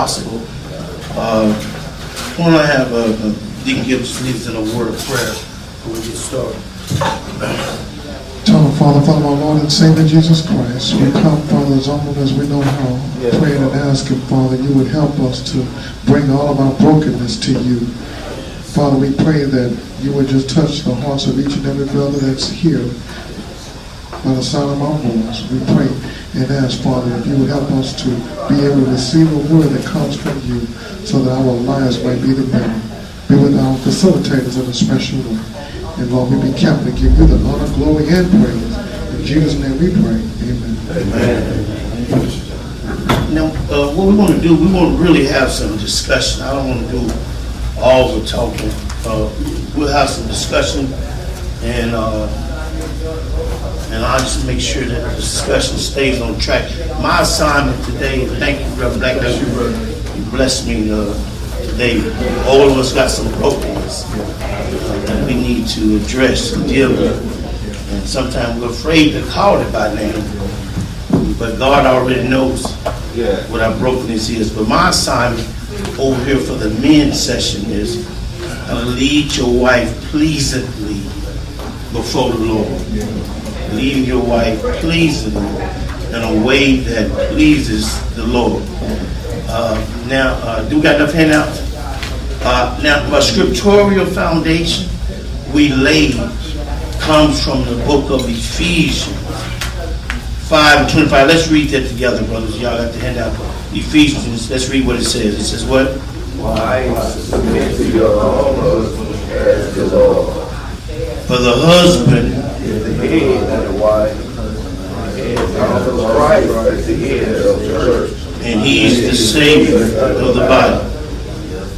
possible. Why don't I have Deacon Gibbs lead us in a word of prayer before we get started. Eternal Father, Father, our Lord and Savior Jesus Christ, we come, Father, as humble as we know how, praying and asking, Father, you would help us to bring all of our brokenness to you. Father, we pray that you would just touch the hearts of each and every brother that's here by the sound of our voice. We pray and ask, Father, that you would help us to be able to receive a word that comes from you so that our lives might be the better. Be with our facilitators in a special way. And Lord, we be careful to give you the honor, glory, and praise. In Jesus' name we pray. Amen. Amen. Now, what we want to do, we want to really have some discussion. I don't want to do all the talking. We'll have some discussion, and I'll just make sure that the discussion stays on track. My assignment today, thank you, Brother Black, you blessed me today. All of us got some brokenness that we need to address and deal with. And sometimes we're afraid to call it by name. But God already knows what our brokenness is. But my assignment over here for the men's session is lead your wife pleasantly before the Lord. Lead your wife pleasantly in a way that pleases the Lord. Now, do we got enough handouts? Now, my scriptural foundation we laid comes from the book of Ephesians 5:25. Let's read that together, brothers. Y'all got the handout. Ephesians, let's read what it says. It says what? Wives, submit to your own husbands as the Lord. For the husband Is the head of the wife, and also Christ is the head of the church. and he's the Savior of the body.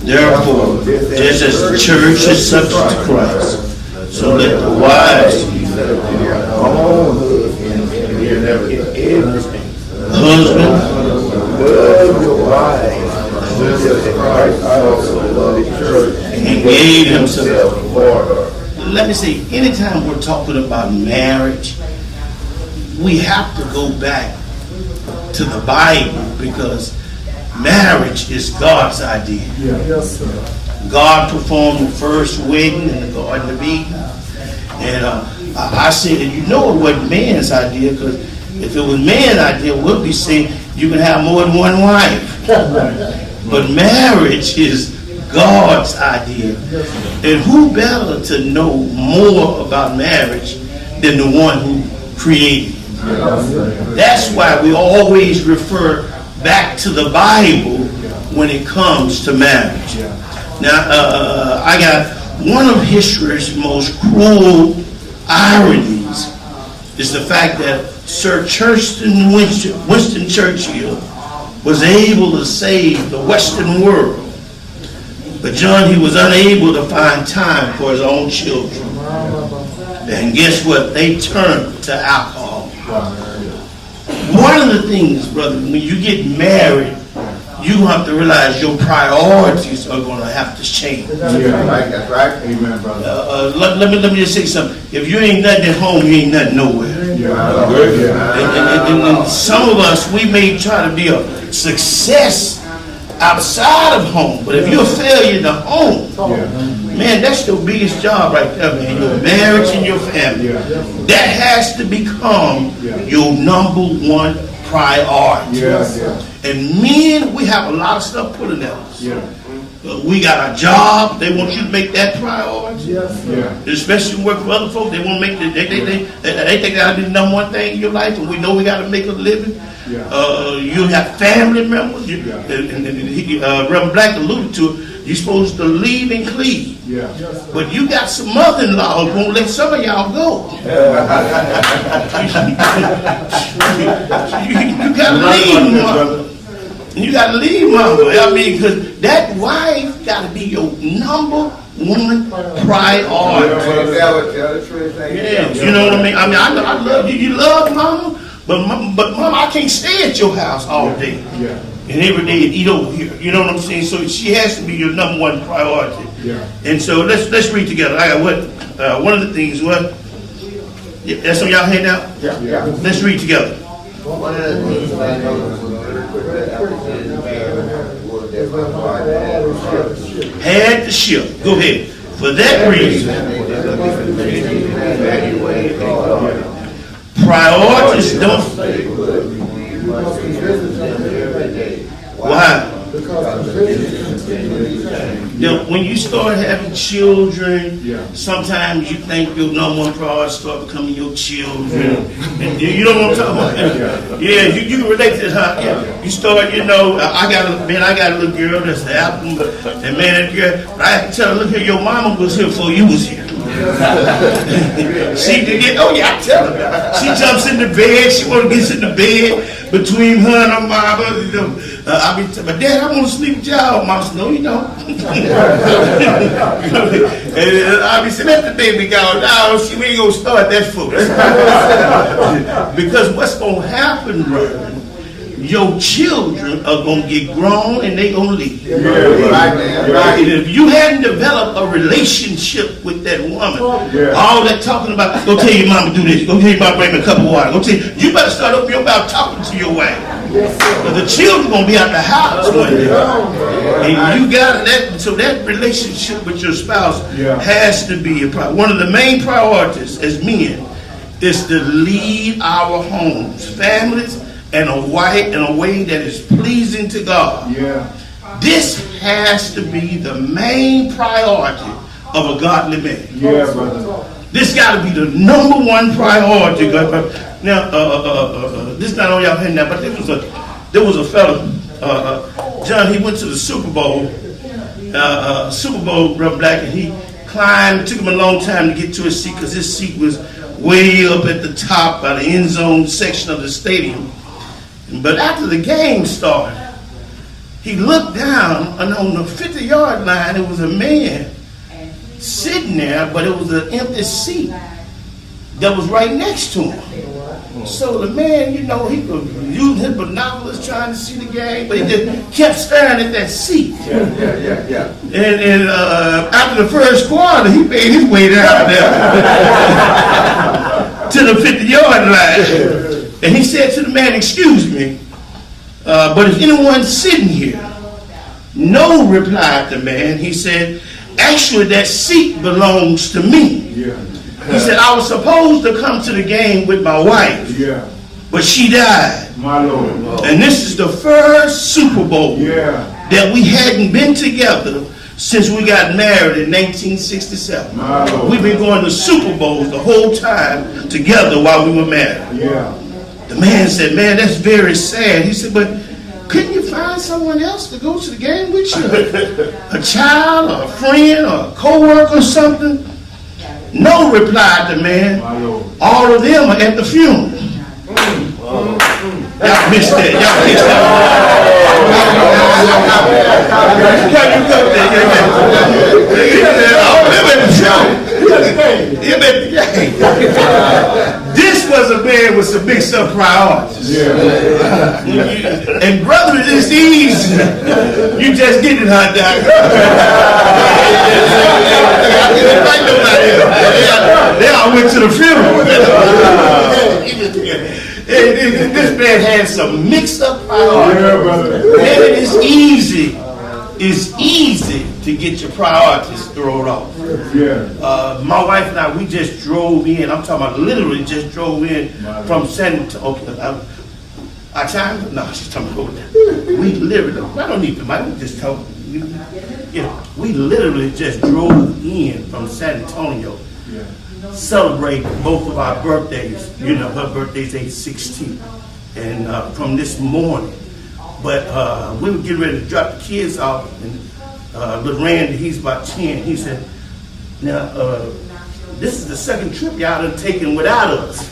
Therefore, just as the church is subject to Christ, so let the wives Be subject to their own husbands in everything. husband Love your wives, just as Christ also loved the church and gave himself. for her. Let me say, anytime we're talking about marriage, we have to go back to the Bible because marriage is God's idea. Yes, sir. God performed the first wedding in the Garden of Eden. And I said, and you know it wasn't man's idea, because if it was man's idea, we'll be saying you can have more than one wife. But marriage is God's idea. And who better to know more about marriage than the one who created it? That's why we always refer back to the Bible when it comes to marriage. Now, I got one of history's most cruel ironies is the fact that Sir Winston Churchill was able to save the Western world. But John, he was unable to find time for his own children. And guess what? They turned to alcohol. One of the things, brother, when you get married, you have to realize your priorities are going to have to change. That's right. Amen, brother. Let me just say something. If you ain't nothing at home, you ain't nothing nowhere. And some of us, we may try to be a success outside of home, but if you're a failure in the home, man, that's your biggest job right there, man. Your marriage and your family. That has to become your number one priority. And men, we have a lot of stuff put in us. We got a job. They want you to make that priority. Especially work for other folks. They want to make they think that'll be the number one thing in your life, and we know we got to make a living. You have family members. Reverend Black alluded to it. You're supposed to leave and cleave. But you got some mother-in-laws who won't let some of y'all go. You got to leave, mama. You got to leave, mama. I mean, because that wife got to be your number one priority. Yeah, you know what I mean? I mean, I love you. You love mama, but mama, I can't stay at your house all day. And every day and eat over here. You know what I'm saying? So she has to be your number one priority. And so let's read together. I got what one of the things, what? That's on y'all hand out? Let's read together. One of the things I noticed was very quick that after getting married was Had to shift. Go ahead. For that reason, priorities don't. Why? Now, when you start having children, sometimes you think your number one priority start becoming your children. And you know what I'm talking about? Yeah, you can relate to this, huh? Yeah. You start, I got a little girl that's the apple, and man, that girl, I have to tell her, look here, your mama was here before you was here. She did it. Oh yeah, I tell her. She jumps in the bed. She want to get in the bed between her and her mama. I be telling my dad, I want to sleep with y'all. Mom said, no, you don't. And I be saying, let the baby go. No, we ain't gonna start that foolishness. Because what's gonna happen, brother? Your children are going to get grown and they're going to leave. And if you hadn't developed a relationship with that woman, all that talking about, go tell your mama do this, go tell your mama bring me a cup of water, go tell you better start up your mouth talking to your wife. Because the children going to be out the house. And you got that, so that relationship with your spouse has to be a priority. One of the main priorities as men is to lead our homes, families, in a way that is pleasing to God. This has to be the main priority of a godly man. This got to be the number one priority. Now, this is not on y'all hand now, but there was a fellow, John. He went to the Super Bowl, Brother Black, and he climbed. It took him a long time to get to his seat because his seat was way up at the top by the end zone section of the stadium. But after the game started, he looked down, and on the 50-yard line, there was a man sitting there, but it was an empty seat that was right next to him. So the man, he was using his binoculars trying to see the game, but he just kept staring at that seat. And after the first quarter, he made his way down there to the 50-yard line. And he said to the man, excuse me, but is anyone sitting here? No, replied the man. He said, actually that seat belongs to me. He said, I was supposed to come to the game with my wife, but she died. My Lord. And this is the first Super Bowl that we hadn't been together since we got married in 1967. We've been going to Super Bowls the whole time together while we were married. The man said, man, that's very sad. He said, but couldn't you find someone else to go to the game with you? A child, or a friend, or a co-worker or something? No, replied the man. All of them are at the funeral. Y'all missed that. Y'all missed that. This was a man with some big stuff priorities. And brother, it's easy. You just get it, hot dog. They all went to the funeral. This man had some mixed up priorities. And it is easy. It's easy to get your priorities thrown off. My wife and I, we just drove in. I'm talking about literally just drove in from San Antonio. Okay, our time? No, she's talking about that. We literally, I don't need the mic, we just talk. We literally just drove in from San Antonio, celebrating both of our birthdays. Her birthday's age 16, and from this morning. But we were getting ready to drop the kids off, and little Randy, he's about 10. He said, now, this is the second trip y'all done taken without us.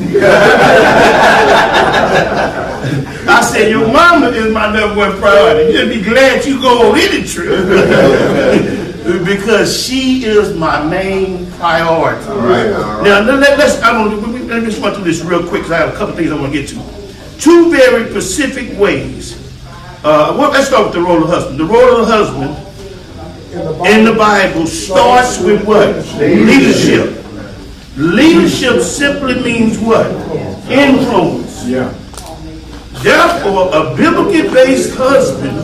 I said, your mama is my number one priority. You'll be glad you go on any trip. Because she is my main priority. All right. Now, let me just run through this real quick because I have a couple things I want to get to. Two very specific ways. Let's start with the role of the husband. The role of the husband in the Bible starts with what? Leadership. Leadership simply means what? Influence. Therefore, a biblically based husband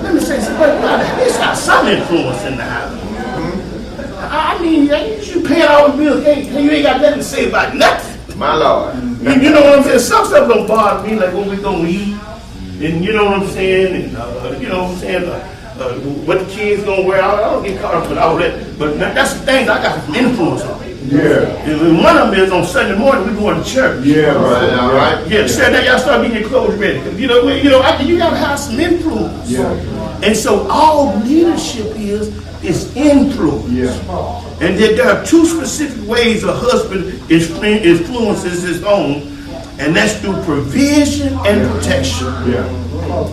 Let me say something. It's got some influence in the house. I mean, you paying all the bills, you ain't got nothing to say about nothing. My Lord. You know what I'm saying? Some stuff don't bother me, like when we gonna eat, and you know what I'm saying, and you know what I'm saying, what the kids gonna wear. I don't get caught up with all that, but that's the things I got some influence on. Yeah. And one of them is on Sunday morning we going to church. Yeah, right. All right. Yeah, Saturday y'all start getting your clothes ready. You know, you gotta have some influence. Yeah. And so all leadership is influence. Yeah. And there are two specific ways a husband influences his own, and that's through provision and protection. Yeah.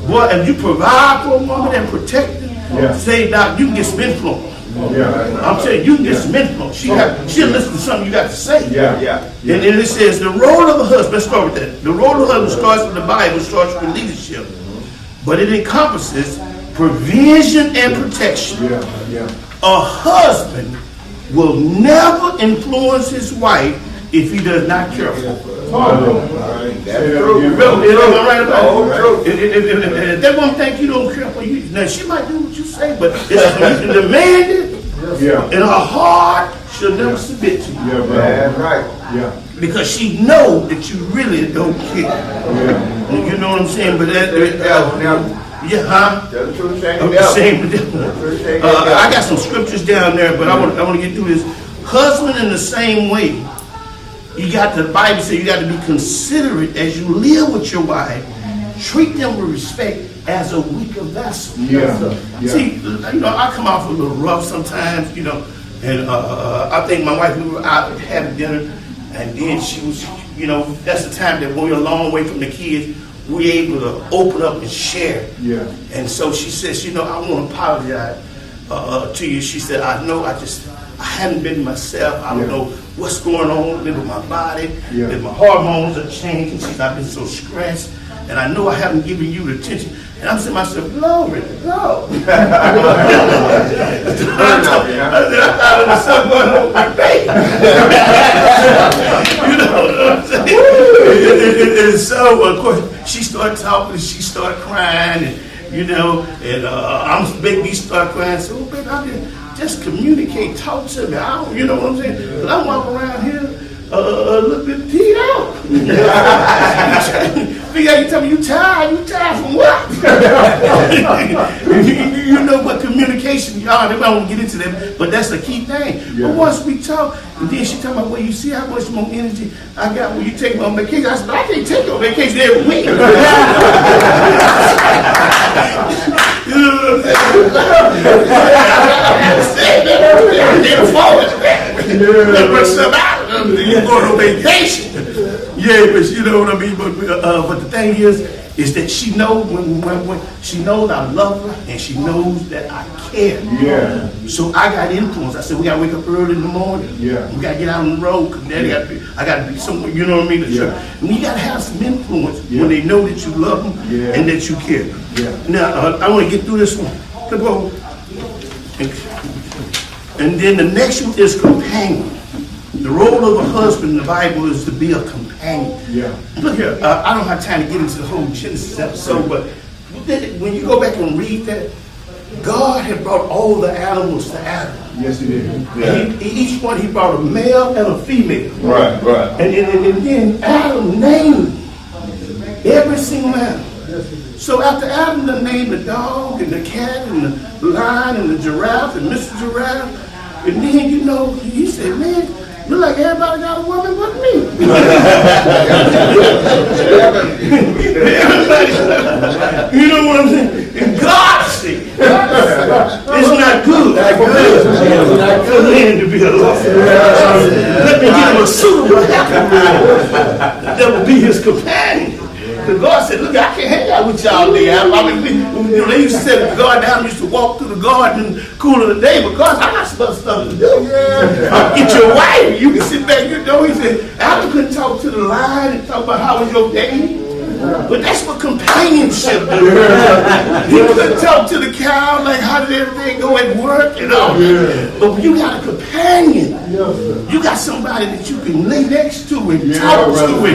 Boy, if you provide for a woman and protect her, say that you can get some influence. Yeah. I'm saying you can get some influence. She'll listen to something you got to say. Yeah. Yeah. And then it says the role of a husband, let's start with that. The role of a husband starts with the Bible, starts with leadership. But it encompasses provision and protection. Yeah. Yeah. A husband will never influence his wife if he does not care for her. That's true. If that woman think you don't care for you, now she might do what you say, but it's demanded, and her heart should never submit to you. Yeah, that's right. Yeah. Because she knows that you really don't care. Yeah. You know what I'm saying? But That's the truth. I got some scriptures down there, but I want to get through this. Husband, in the same way, the Bible says you got to be considerate as you live with your wife. Treat them with respect as a weaker vessel. Yeah. See, I come off a little rough sometimes, and I think my wife, we were out having dinner, and then she was, that's the time that when we're a long way from the kids, we're able to open up and share. Yeah. And so she says, I want to apologize to you. She said, I know I haven't been myself. I don't know what's going on with my body. That my hormones are changing. She said, I've been so stressed. And I know I haven't given you the attention. And I'm saying to myself, glory to God. I thought it was something going on with my baby. You know what I'm saying? And so, of course, she started talking and she started crying. And I'm baby start crying. So, baby, I just communicate, talk to me. You know what I'm saying? Because I'm walking around here a little bit teed out. Figure out, you tell me you tired from what? But communication, y'all, they don't get into that, but that's the key thing. Yeah. But once we talk, and then she talking about, well, you see how much more energy I got when you take me on vacation. I said, I can't take you on vacation every week. You know what I'm saying? You go on vacation. Yeah, but you know what I mean. But the thing is that she knows when she knows I love her and she knows that I care. Yeah. So I got influence. I said we gotta wake up early in the morning. Yeah. We gotta get out on the road because I gotta be somewhere. You know what I mean? And you gotta have some influence when they know that you love them and that you care. Yeah. Now I want to get through this one. And then the next one is companion. The role of a husband in the Bible is to be a companion. Yeah. Look here, I don't have time to get into the whole Genesis episode, but when you go back and read that, God had brought all the animals to Adam. Yes, he did. Yeah. Each one, he brought a male and a female. Right. And then Adam named every single animal. So after Adam named the dog and the cat and the lion and the giraffe and Mr. Giraffe, and then he said, man, look like everybody got a woman but me. You know what I'm saying? And God said, it's not good. For man to be alone. Let me give him a suitable helper that will be his companion. Because God said, look, I can't hang out with y'all there. They used to say God down used to walk through the garden in the cool of the day, but God, I got some stuff to do. Get your wife. You can sit back, he said, Adam couldn't talk to the lion and talk about how was your day. But that's what companionship is. He couldn't talk to the cow, like how did everything go at work, But when you got a companion, you got somebody that you can lay next to and talk to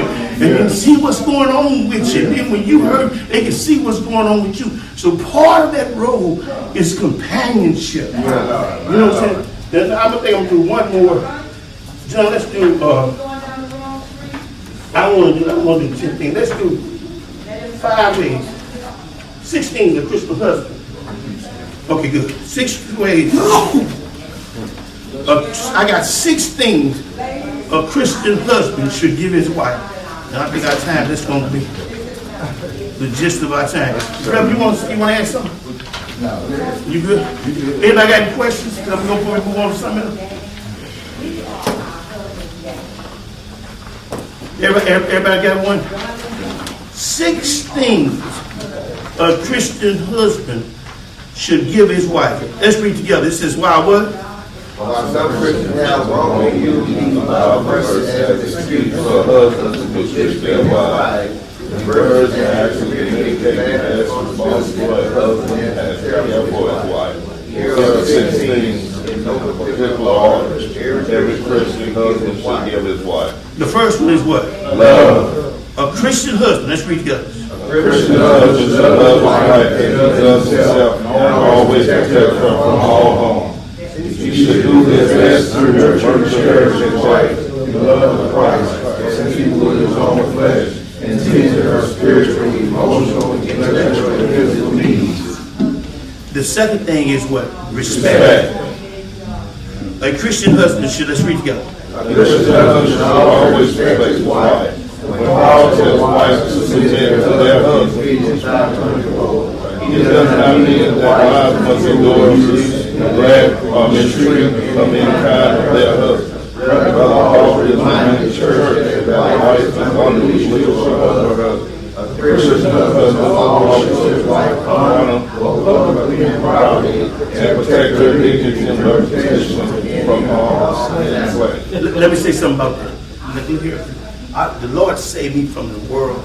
and see what's going on with you. And then when you hurt, they can see what's going on with you. So part of that role is companionship. You know what I'm saying? Then I'm going to do one more. John, let's do, I want to do 10 things. Let's do 5 ways. 16, the Christian husband. Okay, good. 6 ways. I got 6 things a Christian husband should give his wife. Now I think our time, that's going to be the gist of our time. Reverend, you want to add something? No. You good? Anybody got any questions? I'm going to move on to something else. Everybody got one? 6 things a Christian husband should give his wife. Let's read together. It says, why what? While some Christians have wrongly used these verses as an excuse for husbands to mistreat their wives, the verse actually indicates that responsibility for a husband has care for his wife. Here are 6 things in no particular order every Christian husband should give his wife. The first one is what? Love. A Christian husband. Let's read together. Christian husband should love his wife as he does himself and always protect her from all harm. He should do his best to nurture and cherish his wife in the love of Christ as he would his own flesh and tend to her spiritual, emotional, intellectual, and physical needs. The second thing is what? Respect. A Christian husband should, let's read together. A Christian husband should always respect his wife. When Paul tells wives to submit to their husbands, he does not mean that wives must endure abuse, neglect, or mistreatment of any kind of their husbands. Brother Paul reminded the church that wives must under the leadership of her husband. A Christian husband always should honor, publicly and proudly, and protect her dignity and reputation from harm and flesh. Let me say something about that. Let me hear it. The Lord saved me from the world.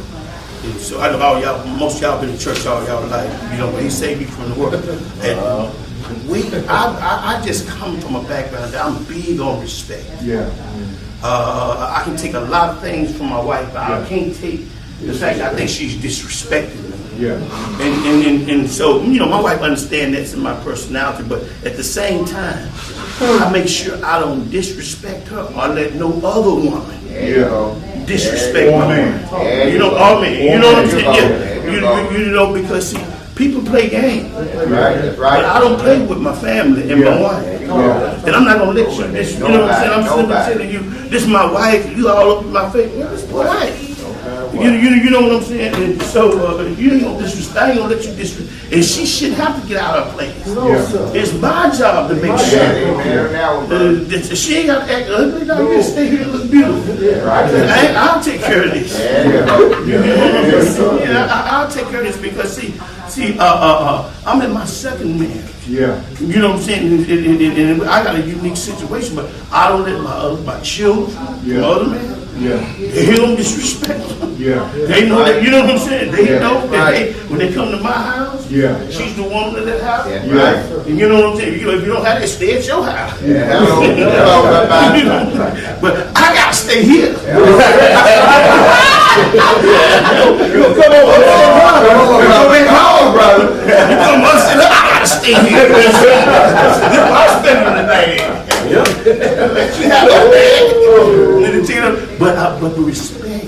And so I know all y'all, most of y'all been in church all y'all life, you know, but he saved me from the world. And I just come from a background that I'm big on respect. Yeah. I can take a lot of things from my wife, but I can't take the fact that I think she's disrespecting me. Yeah. And so, you know, my wife understands that's in my personality, but at the same time, I make sure I don't disrespect her or let no other woman disrespect my woman. You know, you know what I'm saying? Yeah. You know, because see, people play games. Right. But I don't play with my family and my wife. And I'm not going to let you, you know what I'm saying? I'm simply telling you, this is my wife, you all up in my face. Well, this is my wife. You know what I'm saying? And so you ain't gonna disrespect. I ain't gonna let you disrespect. And she shouldn't have to get out of her place. It's my job to make sure that she ain't got to act ugly. No, you just stay here and look beautiful. I'll take care of this. I'll take care of this because see, I'm in my second marriage. Yeah. You know what I'm saying? And I got a unique situation, but I don't let my children, my other man. Yeah. They don't disrespect them. Yeah. They know that, you know what I'm saying? They know that when they come to my house, she's the woman of that house. Yeah. And you know what I'm saying? If you don't have that, stay at your house. But I got to stay here. Come on, brother. You come up and say, I got to stay here. I'm spending the night. Let you have that bag. But with respect,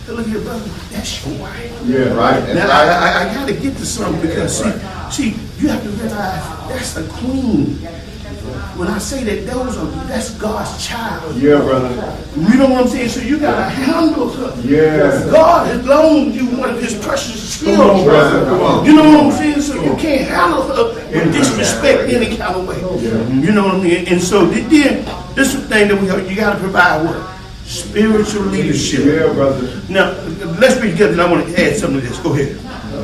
look here, brother, that's your wife. Yeah, right. Now, I got to get to something because, see, you have to realize that's a queen. When I say that, that's God's child. Yeah, brother. You know what I'm saying? So you got to handle her. Yeah. God has loaned you one of his precious skills. Come on, brother. Come on. You know what I'm saying? So you can't handle her with disrespect any kind of way. You know what I mean? And so then, this is the thing that you got to provide what? Spiritual leadership. Yeah, brother. Now, let's read together and I want to add something to this. Go ahead.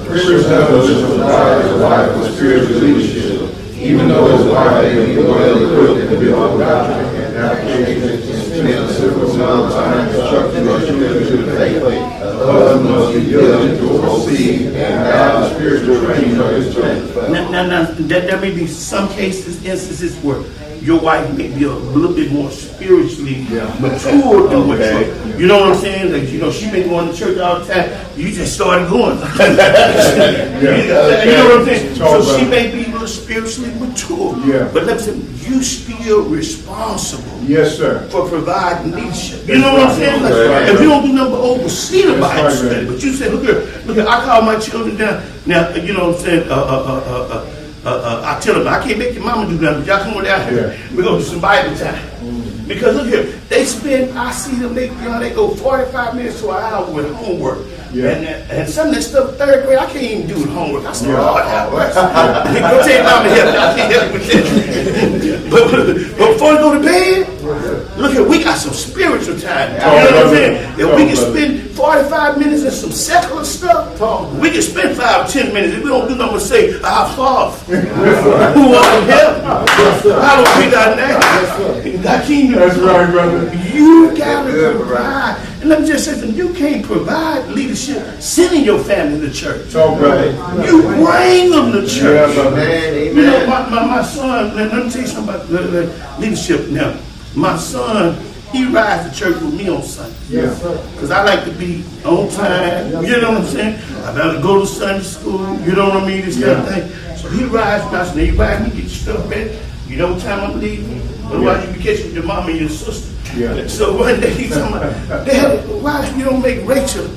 Christian husband should provide his wife with spiritual leadership, even though his wife may be well equipped to be all doctrine and application in civil time. instructions are children to the faith. Husbands must be diligent to obey and guide the spiritual training of his children. Now, there may be some instances where your wife may be a little bit more spiritually mature than what you know what I'm saying? Like, you know, she been going to church all the time. You just started going. You know what I'm saying? So she may be a little spiritually mature. Yeah. But listen, you still responsible. Yes, sir. For providing leadership. You know what I'm saying? Like, if you don't do nothing but oversee the Bible study, but you say, look here, I call my children down. Now, you know what I'm saying? I tell them, I can't make your mama do nothing, but y'all come on down here. We're going to do some Bible time. Because look here, they spend, I see them, they go 45 minutes to an hour with homework. And some of that stuff, third grade, I can't even do with homework. I said, Lord, have mercy. Go tell your mama help me. I can't help you with that. But before you go to bed, look here, we got some spiritual time. You know what I'm saying? If we can spend 45 minutes in some secular stuff, we can spend 5 or 10 minutes. If we don't do nothing but say, our Father, who art in heaven, hallowed be thy name. Thy kingdom. That's right, brother. You got to provide. And let me just say something. You can't provide leadership sending your family to church. You bring them to church. Amen. You know, my son, let me tell you something about leadership now. My son, he rides to church with me on Sunday. Because I like to be on time. You know what I'm saying? I got to go to Sunday school. You know what I mean? This kind of thing. So he rides with us. Now you ride me, get your stuff ready. You know what time I'm leaving? Otherwise you be catching your mom and your sister. So one day he's talking about, Dad, why you don't make Rachel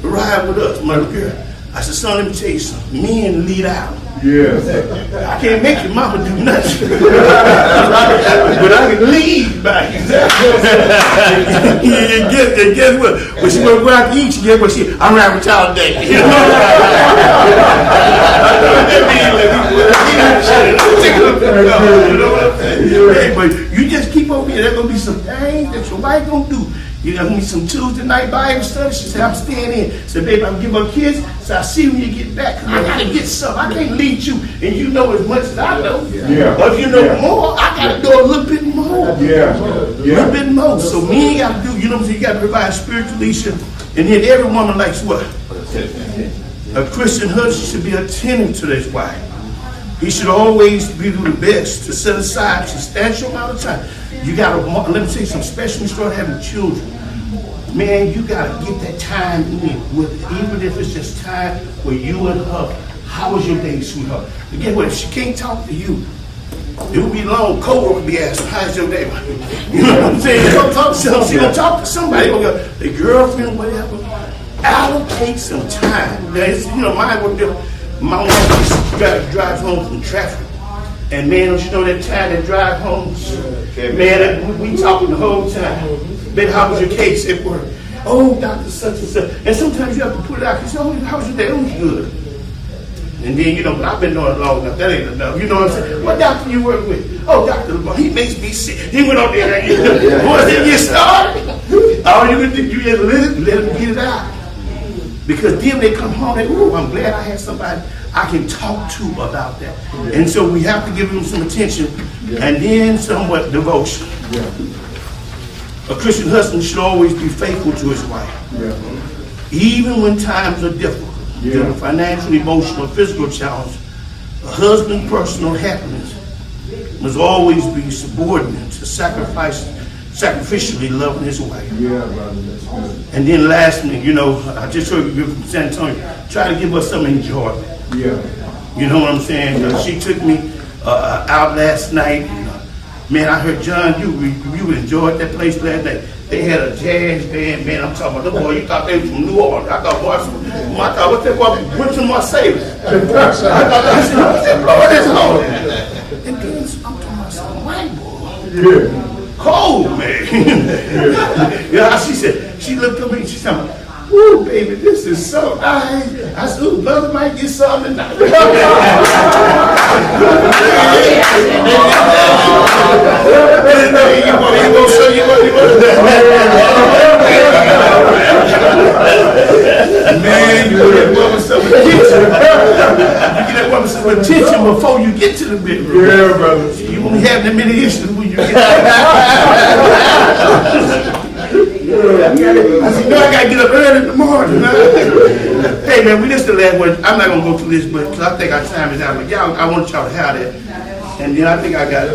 ride with us, my girl? I said, son, let me tell you something. Men lead out. I can't make your mama do nothing. But I can lead by example. And guess what? When she gonna go out to eat, she get what she, I'm riding with y'all today. You know what I'm saying? Hey, but you just keep over here. There's gonna be some things that your wife gonna do. You got me some Tuesday night Bible study. She said, I'm staying in. Said, babe, I'm giving her kids. So I see when you get back. I gotta get something. I can't lead you. And you know as much as I know. But if you know more, I gotta do a little bit more. A little bit more. So me gotta do, you know what I'm saying? You gotta provide spiritual leadership. And then every woman likes what? A Christian husband should be attentive to his wife. He should always do the best to set aside a substantial amount of time. You gotta, let me say something, especially when you start having children. Man, you gotta get that time in with, even if it's just time with you and her. How was your day, sweetheart? But guess what? If she can't talk to you, it would be long. Cole would be asking, how's your day? You know what I'm saying? She gonna talk to somebody. The girlfriend, whatever. Allocate some time. You know, mine would do. My wife drives home from traffic. And man, don't you know that time that drive home? Man, we talking the whole time. Then how was your case at work? Oh, Dr. Such and such. And sometimes you have to put it out. You say, oh, how was your day? Oh, good. And then, you know, but I've been doing it long enough. That ain't enough. You know what I'm saying? What doctor you work with? Oh, Dr. Lamar. He makes me sick. He went on there and once they get started, all you can do, you just let them get it out. Because then they come home and, ooh, I'm glad I had somebody I can talk to about that. And so we have to give them some attention and then somewhat devotion. A Christian husband should always be faithful to his wife. Even when times are difficult, the financial, emotional, physical challenge, a husband's personal happiness must always be subordinate to sacrificially loving his wife. And then lastly, you know, I just heard you from San Antonio, try to give us some enjoyment. You know what I'm saying? She took me out last night. Man, I heard, John, you enjoyed that place last night. They had a jazz band, man. I'm talking about the boy. You thought they was from New Orleans. I thought, what's that boy? What's in Marseille? I said, what's that boy? That's home. And then I'm talking about some white boy. Cold, man. Yeah, she said, she looked at me and she said, woo, baby, this is so nice. I said, ooh, brother might get something tonight. You gonna show you what you want. Man, you get that woman some attention. You get that woman some attention before you get to the bedroom. Yeah, brother. You won't have that many issues when you get there. I said, no, I gotta get up early in the morning. Hey man, this is the last one. I'm not gonna go through this, but cause I think our time is out. But y'all, I want y'all to have that. And then I think I got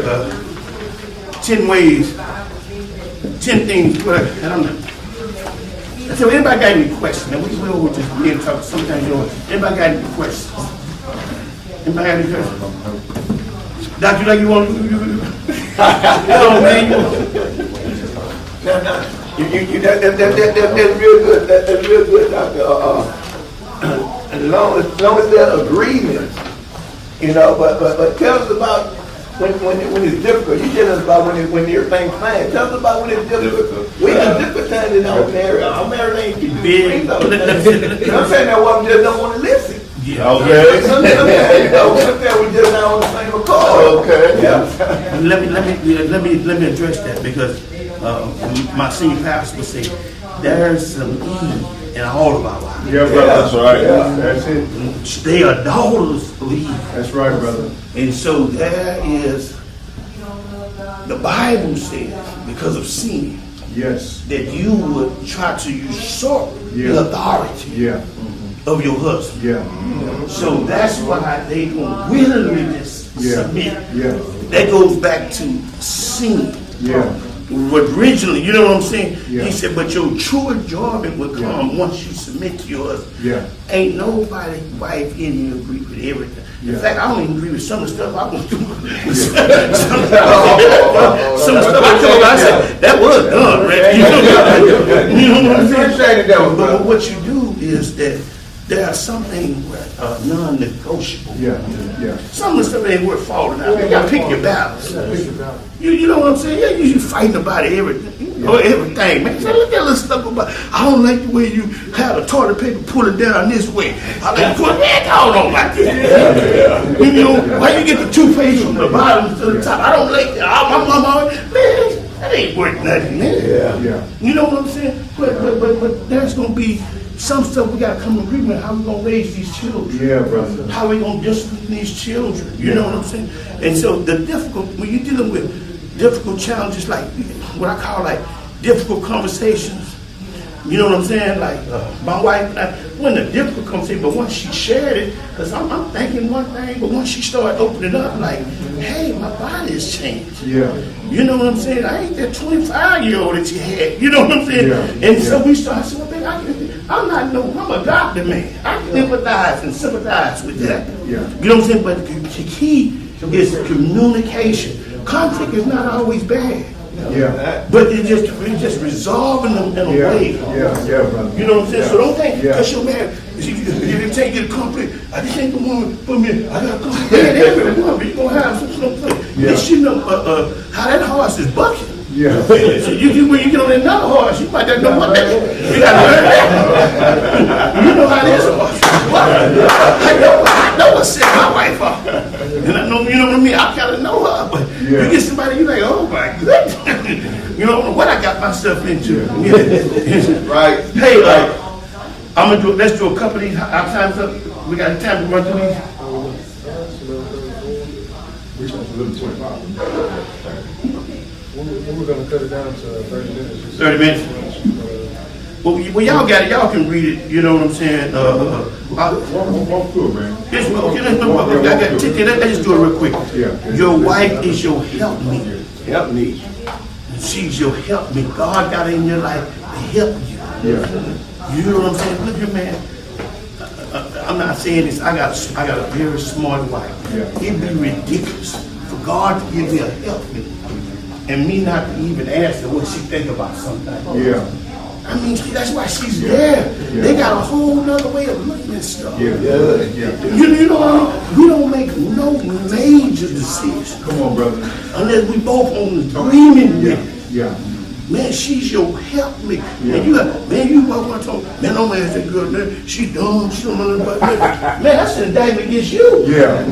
10 ways, 10 things. And I'm not. So anybody got any questions? Now we will just be and talk. Sometimes anybody got any questions? Anybody got any questions? Doctor, like you want to? No, man. That's real good. That's real good, Doctor. As long as there's agreement, But tell us about when it's difficult. You tell us about when everything's fine. Tell us about when it's difficult. We have different times in our marriage. Our marriage ain't getting big. You know what I'm saying? That woman just don't want to listen. Yeah. Okay. Sometimes we just not on the same accord. Okay. Yeah. Let me address that because my senior pastor would say there's some Eve in all of our lives. Yeah, brother. That's right. Yeah. That's it. They are daughters of Eve. That's right, brother. And so there is, the Bible says, because of sin, Yes. that you would try to usurp the authority Yeah. of your husband. Yeah. So that's why they gonna willingly just submit. Yeah. That goes back to sin. Yeah. Originally, you know what I'm saying? Yeah. He said, but your true enjoyment will come once you submit to your husband. Yeah. Ain't nobody wife in here agree with everything. In Yeah. fact, I don't even agree with some of the stuff I went through. Some stuff I told her, I said, that was done, right? You know what I'm saying? But what you do is that there are some things that are non-negotiable. Yeah. Yeah. Some of the stuff ain't worth falling out. You gotta pick your battles. You know what I'm saying? Yeah, you fighting about everything. Or everything, man. So look at little stuff about, I don't like the way you have the toilet paper pulling down this way. I like to put it down like that. You know, why you get the toothpaste from the bottom to the top? I don't like that. My mama, man, that ain't worth nothing, man. Yeah. You know what I'm saying? But there's gonna be some stuff we gotta come to agreement how we gonna raise these children. Yeah, brother. How we gonna discipline these children. You know what I'm saying? And so the difficult, when you're dealing with difficult challenges like what I call like difficult conversations, you know what I'm saying? Like my wife, wasn't a difficult conversation, but once she shared it, because I'm thinking one thing, but once she started opening up, like, hey, my body has changed. Yeah. You know what I'm saying? I ain't that 25-year-old that you had. You know what I'm saying? Yeah. And so we started saying, I'm a doctor, man. I can empathize and sympathize with that. Yeah. You know what I'm saying? But the key is communication. Conflict is not always bad. Yeah. But it's just resolving them in a way. Yeah, brother. You know what I'm saying? Yeah. So don't think, Yeah. because you're mad, if you take you to conflict, I just ain't the woman for me. I got to come. Man, every woman, you're going to have some conflict. Yeah. This you know how that horse is bucking. Yeah. So when you get on another horse, you might not know what that is. You got to learn that. You know how this horse is. I know what set my wife up. And I know, you know what I mean? I kind of know her. But you get somebody, you're like, oh my goodness. You know what I got myself into. Right. Hey, let's do a couple of these. Our time's up. We got time to run through these. We're going to cut it down to 30 minutes. 30 minutes. Well, y'all got it. Y'all can read it. You know what I'm saying? Walk through it, man. Let's just do it real quick. Yeah. Your wife is your helpmeet. Help me. She's your helpmeet. God got her in your life to help you. Yeah. You know what I'm saying? Look here, man. I'm not saying this. I got a very smart wife. Yeah. It'd be ridiculous for God to give me a helpmeet and me not to even ask her what she think about something. Yeah. I mean, that's why she's there. Yeah. They got a whole nother way of looking at stuff. Yeah. Yeah. You know what I mean? We don't make no major decisions Come on, brother. unless we both on agreement with it. Yeah. Man, she's your helpmate. Yeah. And you got, man, you walk around talking, man, don't ask that girl, man, she dumb, she don't know nothing about that. Man, that's an indictment against you. Yeah.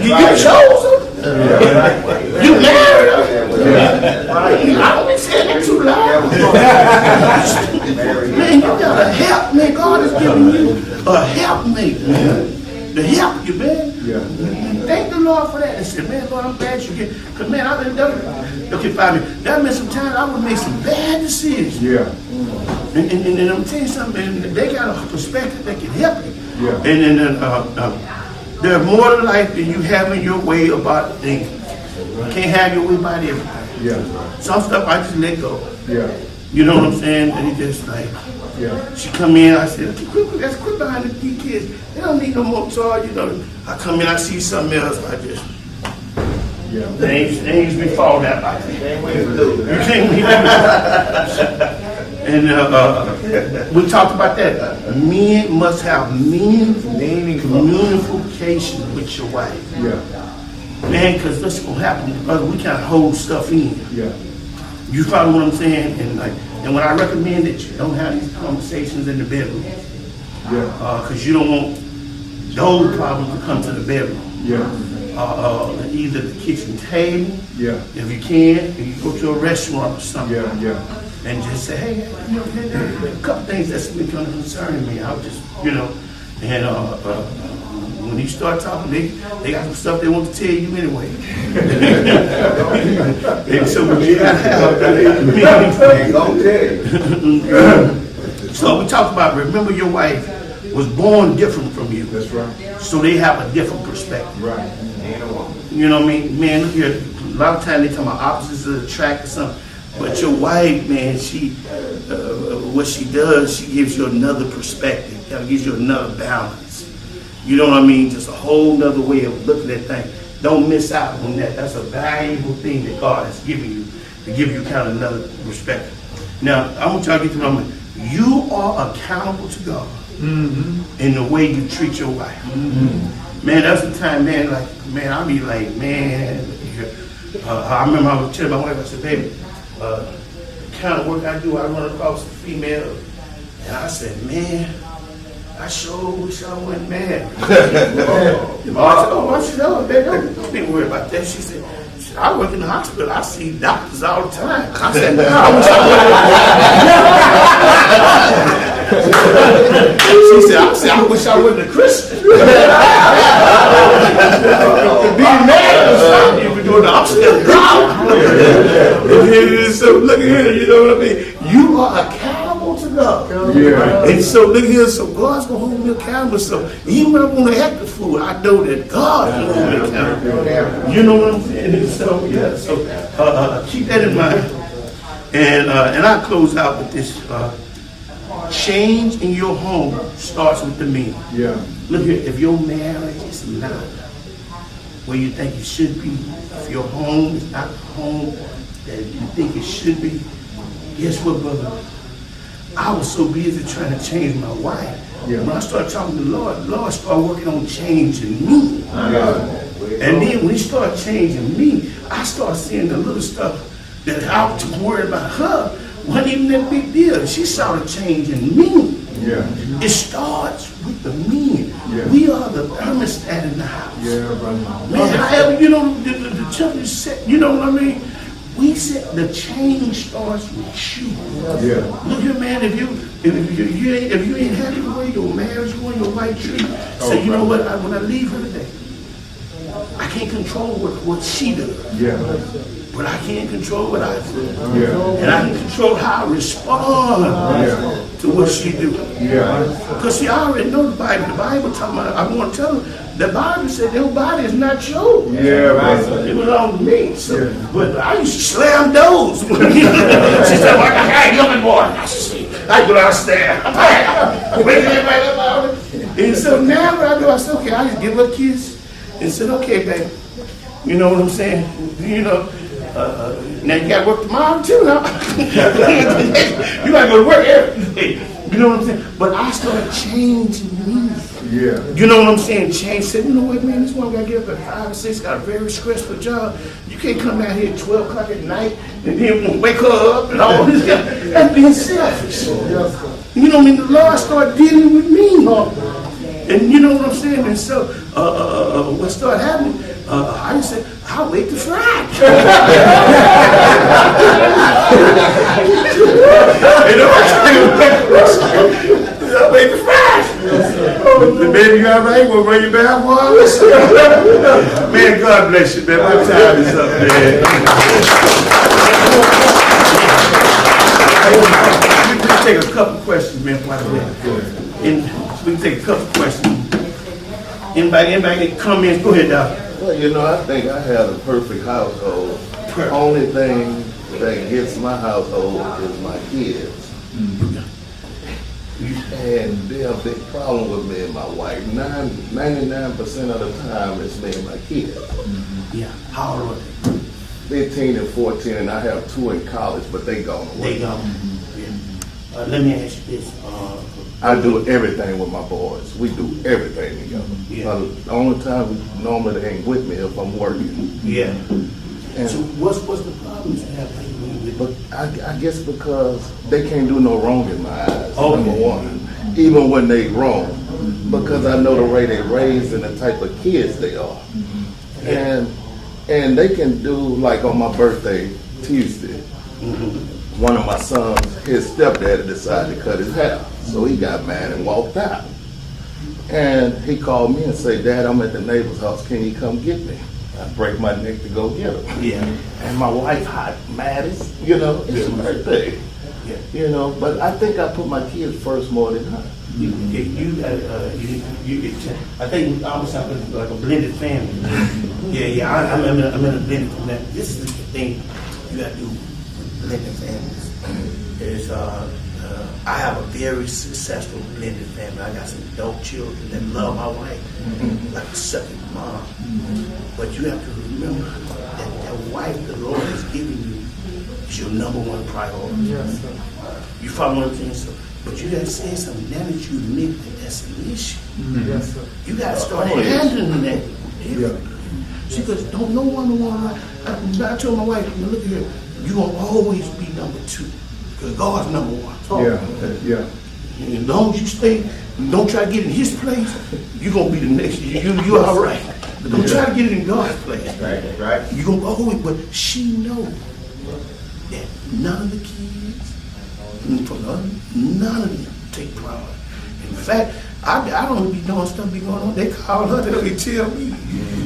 You chose her. You married her. I don't be saying that too loud. Man, you got a help, man. God is giving you a helpmate, man. To help you, man. Yeah. Thank the Lord for that. And say, man, Lord, I'm glad you get. Because, man, I've been done. The 5 minutes. That meant sometimes I would make some bad decisions. Yeah. And I'm telling you something, man, they got a perspective that can help you. Yeah. And then there's more to life than you having your way about things. You can't have your way about everything. Yeah. Some stuff I just let go. Yeah. You know what I'm saying? And it just like, Yeah. she come in, I said, let's quit behind these kids. They don't need no more toy, you know. I come in, I see something else, I just, Yeah. things be falling out like that. You can't And we talked about that. Men must have meaningful communication with your wife. Yeah. Man, because that's going to happen, because we can't hold stuff in. Yeah. You follow what I'm saying? And when I recommend that you don't have these conversations in the bedroom, Yeah. because you don't want those problems to come to the bedroom. Yeah. Either the kitchen table, Yeah. if you can, if you go to a restaurant or something, Yeah. Yeah. and just say, hey, you know, there's a couple things that's been kind of concerning me. I'll just, you know, and when you start talking, they got some stuff they want to tell you anyway. And so we gotta have So we talked about, remember your wife was born different from you. That's right. So they have a different perspective. Right. You know what I mean? Man, look here, a lot of times they talk about opposites attract or something. But your wife, man, she, what she does, she gives you another perspective. It gives you another balance. You know what I mean? Just a whole nother way of looking at things. Don't miss out on that. That's a valuable thing that God has given you, to give you kind of another perspective. Now, I want y'all to get to know me. You are accountable to God in the way you treat your wife. Man, that's the time, man, like, man, I be like, man, I remember I was telling my wife, I said, baby, the kind of work I do, I run across a female, and I said, man, I sure wish I wasn't married. I said, oh, baby, don't be worried about that. She said, I work in the hospital, I see doctors all the time. I said, no, I wish I wasn't. She said, I wish I wasn't a Christian. Being married or something, you be doing the upstairs job. So look at here, you know what I mean? You are accountable to God. Yeah. And so look here, so God's gonna hold me accountable. So even when I want to act the fool, I know that God will hold me accountable. You know what I'm saying? And so yeah, so keep that in mind. And I'll close out with this. Change in your home starts with the men. Yeah. Look here, if your marriage is not where you think it should be, if your home is not the home that you think it should be, guess what, brother? I was so busy trying to change my wife. Yeah. When I started talking to the Lord started working on changing me. And then when he started changing me, I started seeing the little stuff that I was worried about her wasn't even that big deal. She started changing me. Yeah. It starts with the men. Yeah. We are the thermostat in the house. Yeah, brother. Man, however, you know, the children set, you know what I mean? We said the change starts with you. Yeah. Look here, man, if you ain't happy the way your marriage going, your wife treat you, say, you know what, when I leave her today, I can't control what she does. Yeah. But I can't control what I do. Yeah. And I can control how I respond to what she do. Yeah. Because see, I already know the Bible. The Bible talking about, I want to tell them, the Bible said your body is not yours. Yeah, brother. It belongs to me. So, but I used to slam doors. She said, well, hey, young boy. I said, I go downstairs. Wake everybody up out of it. And so now what I do, I said, okay, I just give her a kiss and said, okay, baby. You know what I'm saying? You know, now you got to work tomorrow too, now. You got to go to work every day. You know what I'm saying? But I started changing me. Yeah. You know what I'm saying? Change. Said, you know what, man, this one got to get up at 5 or 6, got a very stressful job. You can't come down here at 12 o'clock at night and then wake her up and all this. That's being selfish. You know what I mean? The Lord started dealing with me. And you know what I'm saying? And so, what started happening, I just said, I'll wait to Friday. I'll wait to Friday. Baby, you all right? We'll bring you back once. Man, God bless you, man. My time is up, man. take a couple questions, man, by the way. And we can take a couple questions. Anybody got comments? Go ahead, Doc. Well, you know, I think I had a perfect household. The only thing that gets my household is my kids. And they're a big problem with me and my wife. 99% of the time, it's me and my kids. Yeah. How old are they? 15 and 14, and I have 2 in college, but they gone away. They gone. Yeah. Let me ask you this. I do everything with my boys. We do everything together. Yeah. The only time normally they ain't with me if I'm working. Yeah. And So what's the problems you have with? but I guess because they can't do no wrong in my eyes, Okay. number one. Even when they wrong. Because I know the way they raised and the type of kids they are. And they can do, like on my birthday, Tuesday, one of my sons, his stepdaddy decided to cut his hair. So he got mad and walked out. And he called me and said, Dad, I'm at the neighbor's house, can you come get me? I break my neck to go get him. Yeah. And my wife hot, mad as, you know, it's her birthday. Yeah. You know, but I think I put my kids first more than her. I think we almost have like a blended family. Yeah. I'm in a blended family. This is the thing you got to do with blended families. Is I have a very successful blended family. I got some adult children that love my wife like a second mom. But you have to remember that wife the Lord has given you is your number one priority. Yes, sir. You follow what I'm saying? So, but you got to say something. Now that you admit that that's an issue, Yes, sir. you got to start handling that. Yeah. See, because don't no woman want to. I told my wife, look here, you gonna always be number 2, because God's number 1. Yeah. And as long as you stay, don't try to get in His place, you're gonna be the next. You all right. But don't try to get it in God's place. Right. You gonna always. But she knows that none of the kids, none of them take pride. In fact, I don't be doing stuff be going on. They call her, they tell me.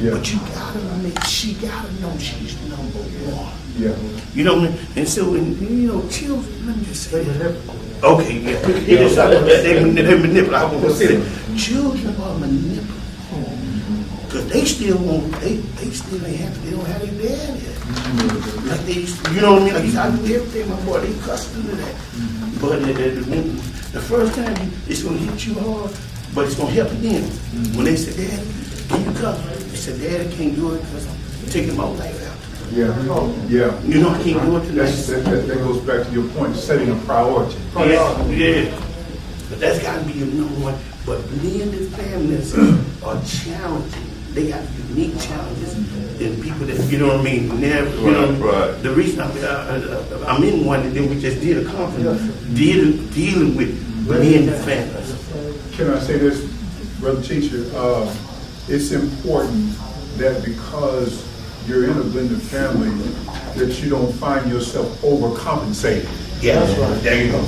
Yeah. But you gotta she gotta know she's number 1. Yeah. You know what I mean? And so, when, you know, children, let me just say that. Okay, yeah. They manipulate. I want to say that. Children are manipulative. Because they still won't, they still ain't happy. They don't have their dad yet. Like they used to, you know what I mean? Like, I do everything, my boy, they accustomed to that. But the first time, it's going to hit you hard, but it's going to help them. When they say, Daddy, can you come? They said, Daddy, I can't do it because I'm taking my life out. Yeah. You know, I can't do it tonight. That goes back to your point, setting a priority. Yeah. But that's got to be your number 1. But blended families are challenging. They got unique challenges than people that, you know what I mean, never, you know. Right. The reason I'm in one, and then we just did a conference dealing with blended families. Can I say this, brother teacher? It's important that because you're in a blended family, that you don't find yourself overcompensating. Yeah, that's right. There you go.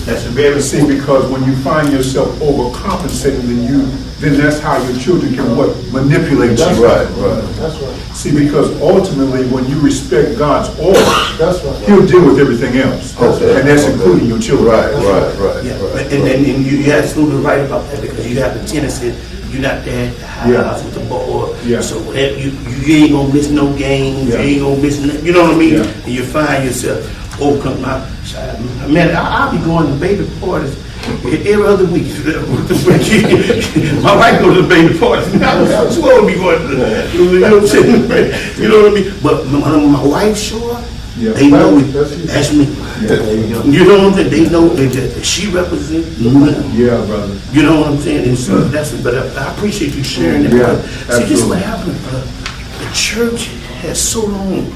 That's a very See, because when you find yourself overcompensating, then that's how your children can manipulate you. Right. That's right. See, because ultimately, when you respect God's order, That's right. He'll deal with everything else, Okay. and that's including your children. Right. Yeah, and you're absolutely right about that, because you have the tendency, you're not there at the house with the board. Yeah. So whatever, you ain't gonna miss no games, Yeah. you ain't gonna miss, you know what I mean? Yeah. And you find yourself, man, I'll be going to baby parties every other week. My wife goes to the baby parties. I'm supposed to be going to you know what I'm saying? You know what I mean? But when my wife show up, Yeah. they know That's you. that's me. You know what I'm saying? They know that she represents me. Yeah, brother. You know what I'm saying? And so that's it. But I appreciate you sharing that. Yeah, See, this is absolutely. what happened. The church has so long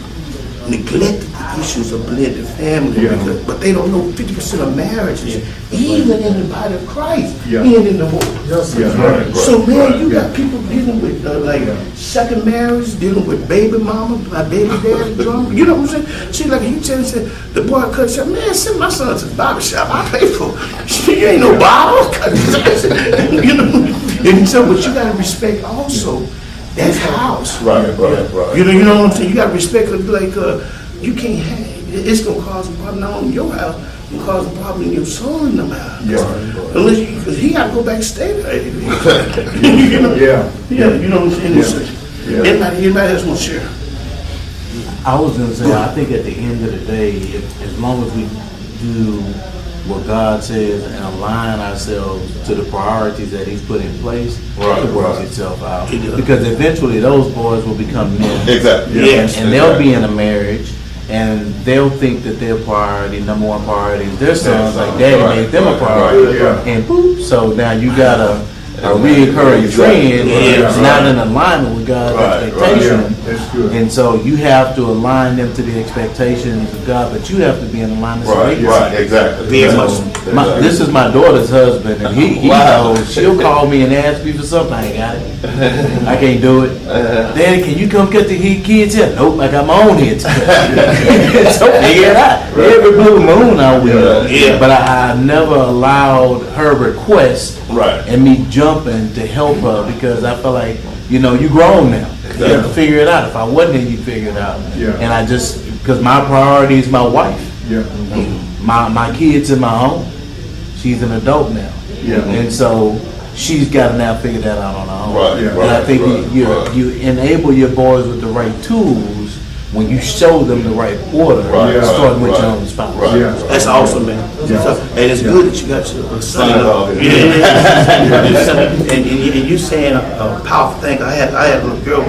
neglected the issues of blended family, Yeah. but they don't know 50% of marriages, even in the body of Christ, Yeah. end in divorce. Yes, Yeah, sir. right. So man, you Yeah. got people dealing with Yeah. second marriage, dealing with baby mama, baby daddy drama. You know what I'm saying? See, like you tell me, the boy cut shop, man, send my son to the barber shop. I pay for it. You ain't no barber. You know, and so, but you gotta respect also that house. Right. You know what I'm saying? You gotta respect it. Like you can't have it's going to cause a problem not only in your house, it's going to cause a problem in your son in the house. Yeah. Unless because he got to go back and stay there. You know? Yeah. Yeah, you know what I'm saying? Yeah. Anybody else want to share? I was going to say, I think at the end of the day, as long as we do what God says and align ourselves to the priorities that He's put in place, it works itself out. Because eventually those boys will become men. Exactly. Yes. And they'll be in a marriage, and they'll think that their priority, number one priority, is their sons. Like Daddy made them a priority, and boop. So now you got a reoccurring trend that's not in alignment with God's expectation. That's good. And so you have to align them to the expectations of God, but you have to be in alignment. Exactly. Very much. This is my daughter's husband, and he knows. She'll call me and ask me for something. I ain't got it. I can't do it. Daddy, can you come cut the kids here? Nope, I got my own head. So figure it out. Every blue moon I will. Yeah. But I never allowed her request and me jumping to help her, because I feel like, you grown now. You have to figure it out. If I wasn't here, you'd figure it out. Yeah. And I just, because my priority is my wife. Yeah. My kids in my home. She's an adult now. Yeah. And so she's got to now figure that out on her own. And I think you enable your boys with the right tools when you show them the right order, starting with your own spouse. Yeah. That's awesome, man. So, and it's good that you got your son. And you saying a powerful thing. I had a little girl,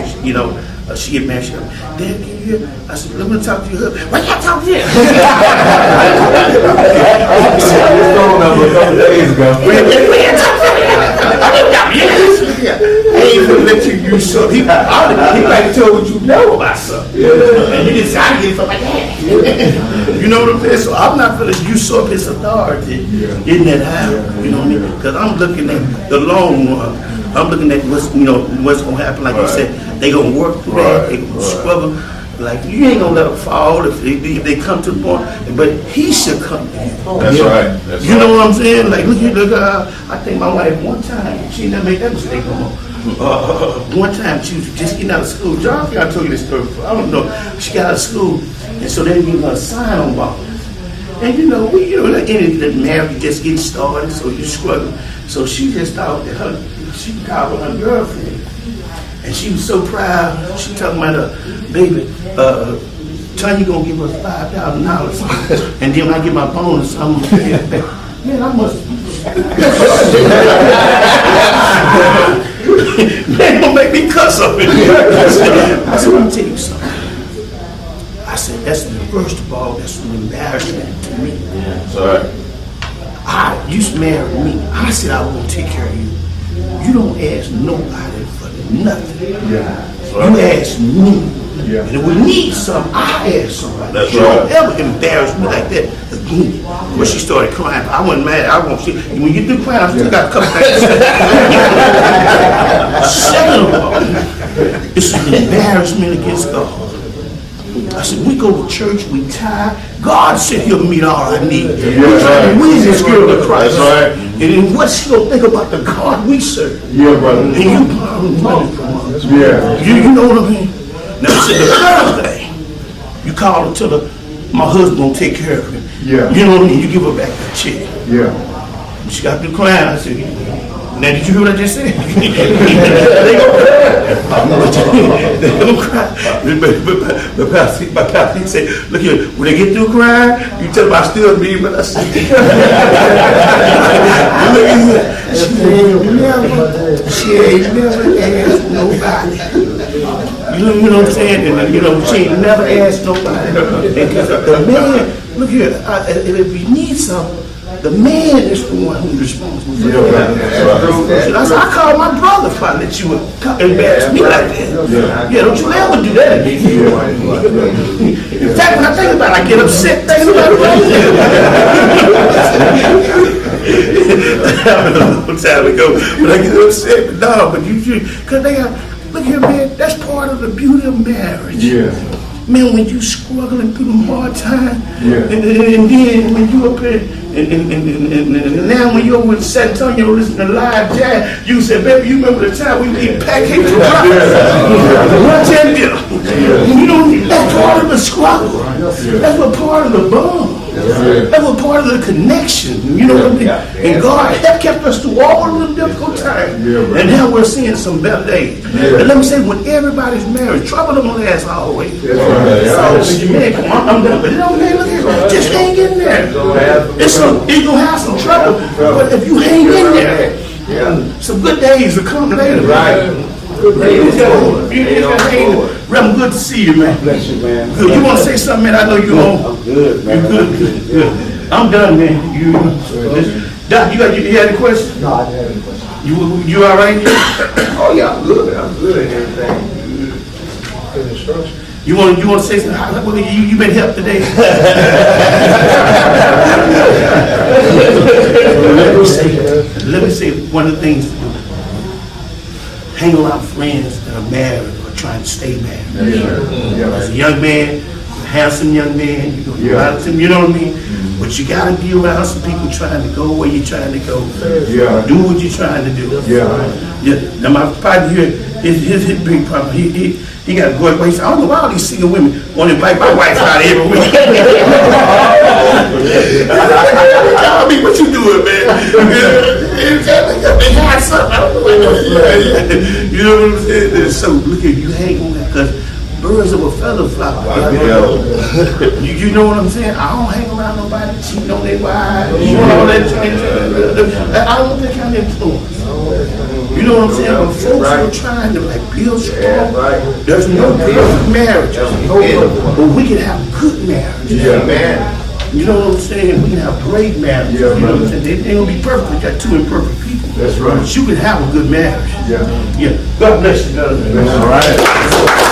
she get married. She goes, Dad, can you hear? I said, let me talk to your husband. Why can't I talk to you? I ain't gonna let you use something. He might have told you know about something. And you just say, I get it from my dad. You know what I'm saying? So I'm not gonna usurp his authority in that house. You know what I mean? Because I'm looking at the long run. I'm looking at what's gonna happen. Like you said, they gonna work through that. They gonna struggle. Like, you ain't gonna let them fall if they come to the point, but he should come to you. That's right. You know what I'm saying? Like, look, I think my wife one time, she never made that mistake no more. One time she was just getting out of school. John, I think I told you this story before. I don't know. She got out of school, and so they gave her a sign-on bonus. And like any marriage just getting started, so you struggle. So she just thought that she called her girlfriend. And she was so proud. She talking about her, baby, Tanya, you gonna give us $5,000. And then when I get my bonus, I'm gonna pay it back. Man, I must. Man, gonna make me cuss up in here. I said, let me tell you something. I said, first of all, that's an embarrassment to me. That's right. You married me. I said I was gonna take care of you. You don't ask nobody for nothing. Yeah. You ask me. Yeah. And if we need something, I ask somebody. That's you don't right. ever embarrass me like that again. When she started crying, I wasn't mad. I won't see. When you do crying, I still got a couple things. Second of all, it's an embarrassment against God. I said, we go to church, we tithe. God said he'll meet all I need. We're trying to win this girl to Christ. That's right. And what's she gonna think about the God we serve? Yeah, brother. And you borrow money from us. Yeah. You know what I mean? Now, I said, the third thing, you call her, tell her, my husband gonna take care of him. Yeah. You know what I mean? You give her back that check. Yeah. She got through crying. I said, now did you hear what I just said? They gonna cry. But my pastor, he said, look here, when they get through crying, you tell them I still mean what I said. Look at her. She ain't never asked nobody. You know what I'm saying? And she ain't never asked nobody. Because the man, look here, if you need something, the man is the one who's responsible for that. I said, I called my brother if I let you embarrass me like that. Yeah, don't you ever do that again. In fact, when I think about it, I get upset thinking about it right now. A long time ago, when I get upset, but you should, because they got, look here, man, that's part of the beauty of marriage. Yeah. man, when you struggling through them hard times, Yeah. and then when you up here, and now when you're over in San Antonio listening to live jazz, you say, baby, you remember the time we would eat pancakes for breakfast? Lunch and dinner. You know, that's part of the struggle. That's what part of the bond. That was part of the connection, you know what I mean? And God had kept us through all of them difficult times. And now we're seeing some better days. And let me say, when everybody's married, trouble don't last always. So, man, come on, I'm done. But it don't mean, look here, just hang in there. You're going to have some trouble, but if you hang in there, some good days will come later. Reverend, good to see you, man. Bless you, man. Good. You want to say something, man? I know you're home. I'm good, man. You good. I'm done, man. Doc, you had any questions? No, I didn't have any questions. You all right? Oh, yeah, I'm good. I'm good at everything. Good instruction. You want to say something? You been helped today? Let me say one of the things. Hang around friends that are married or trying to stay married. As a young man, a handsome young man, you know what I mean? But you gotta be around some people trying to go where you're trying to go. Do what you're trying to do. Now my partner here, his big problem, he got a good way. He said, I don't know why all these single women want to invite my wife out every week. Tell me what you doing, man. They had something. I don't know what you know what I'm saying? So look at you hang on that because birds of a feather flock. You know what I'm saying? I don't hang around nobody cheating on their wives. All that. I don't think I'm influenced. You know what I'm saying? But folks are trying to like build strong. There's no perfect marriage, but we can have good marriage. You know what I'm saying? We can have great marriage. You know what I'm saying? They ain't gonna be perfect. We got two imperfect people. That's right. But you can have a good marriage. Yeah. God bless you, brother. All right.